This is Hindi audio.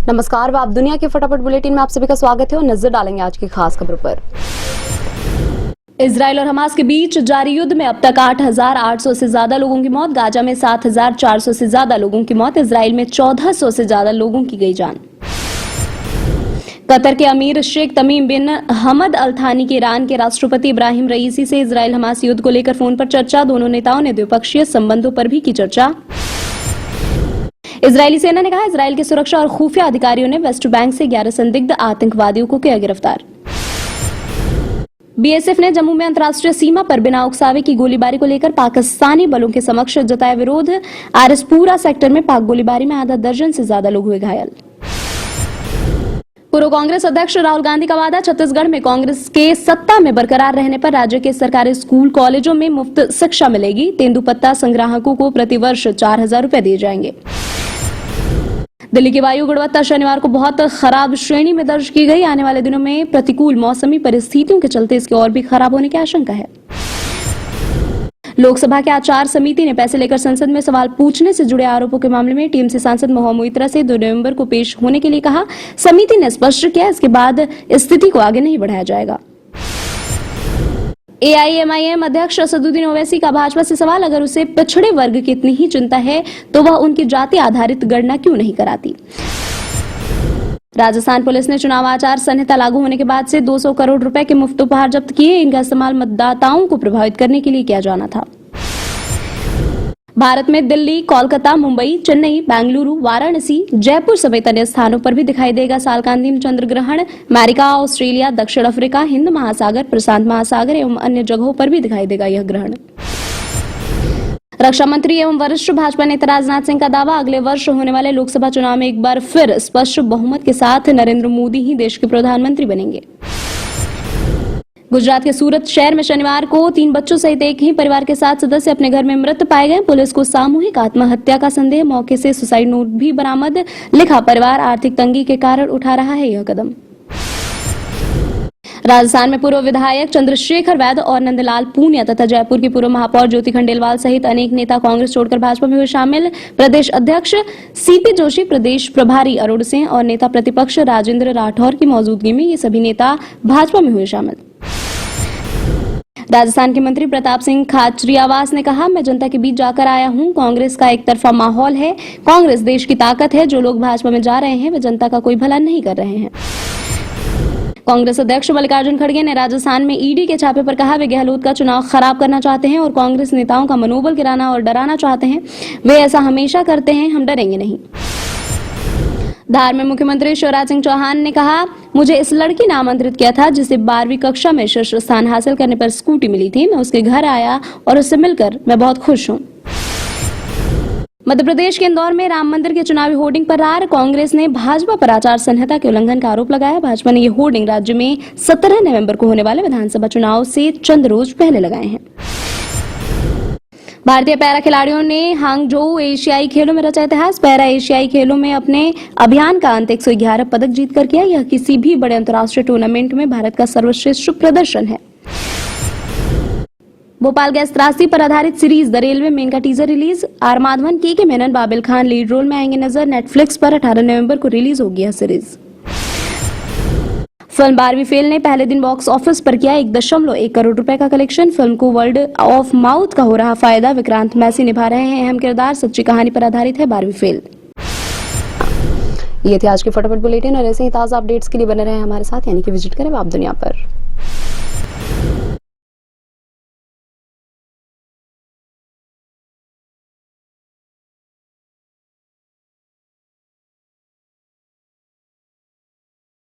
नमस्कार, आप दुनिया के फटाफट बुलेटिन में आप सभी का स्वागत है और नजर डालेंगे आज की खास खबरों पर। इजराइल और हमास के बीच जारी युद्ध में अब तक 8,800 से ज्यादा लोगों की मौत, गाजा में 7,400 से ज्यादा लोगों की मौत, इजराइल में 1,400 से ज्यादा लोगों की गई जान। कतर के अमीर शेख तमीम बिन हमद अल थानी के ईरान के राष्ट्रपति इब्राहिम रईसी से इजराइल हमास युद्ध को लेकर फोन पर चर्चा, दोनों नेताओं ने द्विपक्षीय संबंधों पर भी की चर्चा। इजरायली सेना ने कहा, इजराइल के सुरक्षा और खुफिया अधिकारियों ने वेस्ट बैंक से 11 संदिग्ध आतंकवादियों को किया गिरफ्तार। बीएसएफ ने जम्मू में अंतर्राष्ट्रीय सीमा पर बिना उकसावे की गोलीबारी को लेकर पाकिस्तानी बलों के समक्ष जताया विरोध। आरएसपुरा सेक्टर में पाक गोलीबारी में आधा दर्जन से ज्यादा लोग हुए घायल। पूर्व कांग्रेस अध्यक्ष राहुल गांधी का वादा, छत्तीसगढ़ में कांग्रेस के सत्ता में बरकरार रहने पर राज्य के सरकारी स्कूल कॉलेजों में मुफ्त शिक्षा मिलेगी। तेंदुपत्ता संग्राहकों को प्रतिवर्ष 4,000 रुपए दिए जाएंगे। दिल्ली की वायु गुणवत्ता शनिवार को बहुत खराब श्रेणी में दर्ज की गई। आने वाले दिनों में प्रतिकूल मौसमी परिस्थितियों के चलते इसके और भी खराब होने की आशंका है। लोकसभा के आचार समिति ने पैसे लेकर संसद में सवाल पूछने से जुड़े आरोपों के मामले में टीएमसी सांसद महुआ मोइत्रा से 2 नवंबर को पेश होने के लिए कहा। समिति ने स्पष्ट किया, इसके बाद स्थिति को आगे नहीं बढ़ाया जाएगा। एआईएमआईएम अध्यक्ष असदुद्दीन ओवैसी का भाजपा से सवाल, अगर उसे पिछड़े वर्ग की इतनी ही चिंता है तो वह उनकी जाति आधारित गणना क्यों नहीं कराती। राजस्थान पुलिस ने चुनाव आचार संहिता लागू होने के बाद से 200 करोड़ रुपए के मुफ्त उपहार जब्त किए। इनका इस्तेमाल मतदाताओं को प्रभावित करने के लिए किया जाना था। भारत में दिल्ली, कोलकाता, मुंबई, चेन्नई, बेंगलुरु, वाराणसी, जयपुर समेत अन्य स्थानों पर भी दिखाई देगा साल का अंतिम चंद्र ग्रहण। अमेरिका, ऑस्ट्रेलिया, दक्षिण अफ्रीका, हिंद महासागर, प्रशांत महासागर एवं अन्य जगहों पर भी दिखाई देगा यह ग्रहण। रक्षा मंत्री एवं वरिष्ठ भाजपा नेता राजनाथ सिंह का दावा, अगले वर्ष होने वाले लोकसभा चुनाव में एक बार फिर स्पष्ट बहुमत के साथ नरेंद्र मोदी ही देश के प्रधानमंत्री बनेंगे। गुजरात के सूरत शहर में शनिवार को 3 बच्चों सहित एक ही परिवार के 7 सदस्य अपने घर में मृत पाए गए। पुलिस को सामूहिक आत्महत्या का संदेह, मौके से सुसाइड नोट भी बरामद। लिखा, परिवार आर्थिक तंगी के कारण उठा रहा है यह कदम। राजस्थान में पूर्व विधायक चंद्रशेखर वैद्य और नंदलाल पूनिया तथा जयपुर की पूर्व महापौर ज्योति खंडेलवाल सहित अनेक नेता कांग्रेस छोड़कर भाजपा में हुए शामिल। प्रदेश अध्यक्ष सीपी जोशी, प्रदेश प्रभारी अरुण सिंह और नेता प्रतिपक्ष राजेंद्र राठौर की मौजूदगी में ये सभी नेता भाजपा में हुए शामिल। राजस्थान के मंत्री प्रताप सिंह खाचरियावास ने कहा, मैं जनता के बीच जाकर आया हूं। कांग्रेस का एक तरफा माहौल है। कांग्रेस देश की ताकत है। जो लोग भाजपा में जा रहे हैं वे जनता का कोई भला नहीं कर रहे हैं। कांग्रेस अध्यक्ष मल्लिकार्जुन खड़गे ने राजस्थान में ईडी के छापे पर कहा, वे गहलोत का चुनाव खराब करना चाहते हैं और कांग्रेस नेताओं का मनोबल गिराना और डराना चाहते हैं। वे ऐसा हमेशा करते हैं, हम डरेंगे नहीं। धार में मुख्यमंत्री शिवराज सिंह चौहान ने कहा, मुझे इस लड़की ने आमंत्रित किया था जिसे 12वीं कक्षा में शीर्ष स्थान हासिल करने पर स्कूटी मिली थी। मैं उसके घर आया और उससे मिलकर मैं बहुत खुश हूं। मध्य प्रदेश के इंदौर में राम मंदिर के चुनावी होर्डिंग पर रार, कांग्रेस ने भाजपा पर आचार संहिता के उल्लंघन का आरोप लगाया। भाजपा ने ये होर्डिंग राज्य में 17 नवंबर को होने वाले विधानसभा चुनाव से चंद रोज पहले लगाए हैं। भारतीय पैरा खिलाड़ियों ने हांगझोउ एशियाई खेलों में रचा इतिहास। पैरा एशियाई खेलों में अपने अभियान का अंत 111 पदक जीतकर किया। यह किसी भी बड़े अंतर्राष्ट्रीय टूर्नामेंट में भारत का सर्वश्रेष्ठ प्रदर्शन है। भोपाल गैस त्रासदी पर आधारित सीरीज द रेलवे मेन का टीजर रिलीज। आर माधवन, के मेनन, बाबिल खान लीड रोल में आएंगे नजर। नेटफ्लिक्स पर 18 नवंबर को रिलीज होगी यह सीरीज। फिल्म 12वीं फेल ने पहले दिन बॉक्स ऑफिस पर किया 1.1 करोड़ रुपए का कलेक्शन। फिल्म को वर्ड ऑफ माउथ का हो रहा फायदा। विक्रांत मैसी निभा रहे हैं अहम किरदार। सच्ची कहानी पर आधारित है 12वीं फेल। ये थी आज की फटाफट बुलेटिन और ऐसे ही ताजा अपडेट्स के लिए बने रहे हमारे साथ, यानी कि विजिट करें आप दुनिया पर।